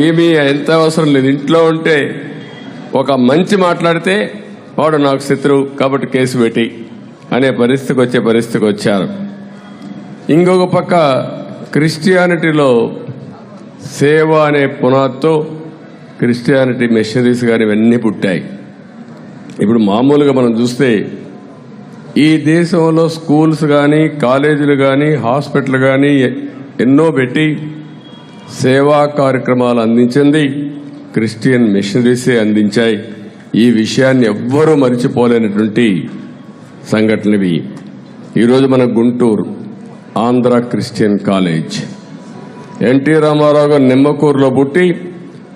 ఏమీ ఎంత అవసరం లేదు. ఇంట్లో ఉంటే ఒక మంచి మాట్లాడితే వాడు నాకు శత్రువు కాబట్టి కేసు పెట్టి అనే పరిస్థితికి వచ్చారు. ఇంకొక పక్క క్రిస్టియానిటీలో సేవ అనే పునాదితో క్రిస్టియానిటీ మిషనరీస్ కానీ ఇవన్నీ పుట్టాయి. ఇప్పుడు మామూలుగా మనం చూస్తే ఈ దేశంలో స్కూల్స్ కానీ కాలేజీలు కానీ హాస్పిటల్ కానీ ఎన్నో పెట్టి సేవా కార్యక్రమాలు అందించింది క్రిస్టియన్ మిషనరీసే అందించాయి. ఈ విషయాన్ని ఎవ్వరూ మరిచిపోలేనటువంటి సంఘటనవి. ఈరోజు మన గుంటూరు ఆంధ్ర క్రిస్టియన్ కాలేజ్, ఎన్టీ రామారావు గారు నిమ్మకూరులో పుట్టి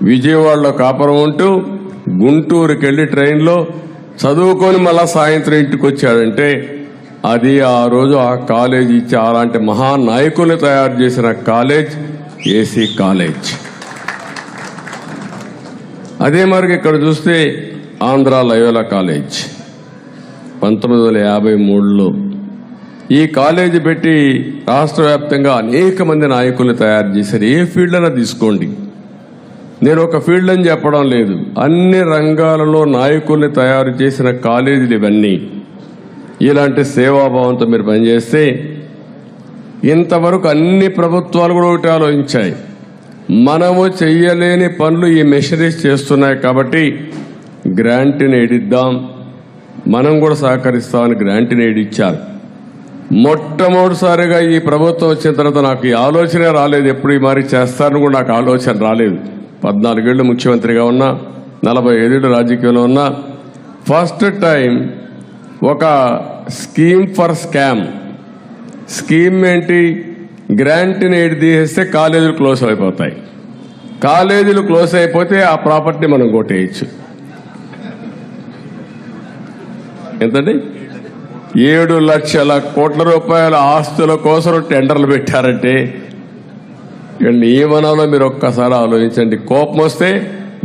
విజయవాడలో కాపురం ఉంటూ గుంటూరుకి వెళ్లి ట్రైన్లో చదువుకొని మళ్ళా సాయంత్రం ఇంటికి వచ్చాడంటే అది ఆ రోజు ఆ కాలేజ్ ఇచ్చి అలాంటి మహానాయకుల్ని తయారు చేసిన కాలేజ్ ఏసీ కాలేజ్. అదే మరి ఇక్కడ చూస్తే ఆంధ్ర లయోలా కాలేజ్ 1953లో ఈ కాలేజీ పెట్టి రాష్ట్ర వ్యాప్తంగా అనేక మంది నాయకుల్ని తయారు చేశారు. ఏ ఫీల్డ్ అయినా తీసుకోండి, నేను ఒక ఫీల్డ్ అని చెప్పడం లేదు, అన్ని రంగాలలో నాయకుల్ని తయారు చేసిన కాలేజీలు ఇవన్నీ. ఇలాంటి సేవాభావంతో మీరు పనిచేస్తే ఇంతవరకు అన్ని ప్రభుత్వాలు కూడా ఒకటి ఆలోచించాయి, మనము చెయ్యలేని పనులు ఈ మిషనరీస్ చేస్తున్నాయి కాబట్టి గ్రాంట్ని ఎడిద్దాం, మనం కూడా సహకరిస్తామని గ్రాంట్ని ఎడిచ్చారు. మొట్టమొదటిసారిగా ఈ ప్రభుత్వం వచ్చిన తర్వాత నాకు ఈ ఆలోచనే రాలేదు, ఎప్పుడు ఈ మారి చేస్తారని కూడా నాకు ఆలోచన రాలేదు. 14 ఏళ్ళు ముఖ్యమంత్రిగా ఉన్నా, 45 ఏళ్ళు రాజకీయంలో ఉన్నా, ఫస్ట్ టైం ఒక స్కీమ్ ఫర్ స్కామ్. స్కీమ్ ఏంటి? గ్రాంట్ని ఎడి తీసేస్తే కాలేజీలు క్లోజ్ అయిపోతాయి. కాలేజీలు క్లోజ్ అయిపోతే ఆ ప్రాపర్టీ మనం కొట్టేయచ్చు. ఎంతండి? 7 లక్షల కోట్ల రూపాయల ఆస్తుల కోసం టెండర్లు పెట్టారంటే వీళ్ళని ఏమనాలో మీరు ఒక్కసారి ఆలోచించండి. కోపం వస్తే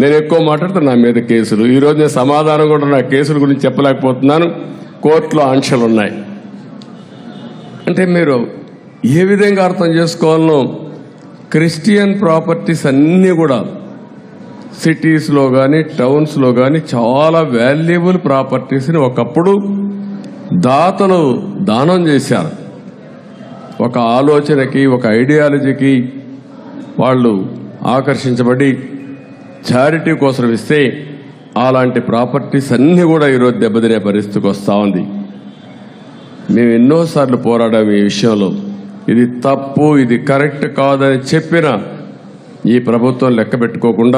నేను ఎక్కువ మాట్లాడితే నా మీద కేసులు. ఈరోజు నేను సమాధానం కూడా నా కేసుల గురించి చెప్పలేకపోతున్నాను, కోర్టులో ఆంక్షలు ఉన్నాయి. అంటే మీరు ఏ విధంగా అర్థం చేసుకోవాలనో, క్రిస్టియన్ ప్రాపర్టీస్ అన్నీ కూడా సిటీస్లో కానీ టౌన్స్లో కానీ చాలా వాల్యుబుల్ ప్రాపర్టీస్ని ఒకప్పుడు దాతలు దానం చేశారు. ఒక ఆలోచనకి, ఒక ఐడియాలజీకి వాళ్ళు ఆకర్షించబడి చారిటీ కోసం ఇస్తే అలాంటి ప్రాపర్టీస్ అన్నీ కూడా ఈరోజు దెబ్బతినే పరిస్థితికి వస్తూ ఉంది. మేము ఎన్నోసార్లు పోరాడాము ఈ విషయంలో. ఇది తప్పు, ఇది కరెక్ట్ కాదని చెప్పినా ఈ ప్రభుత్వం లెక్క పెట్టుకోకుండా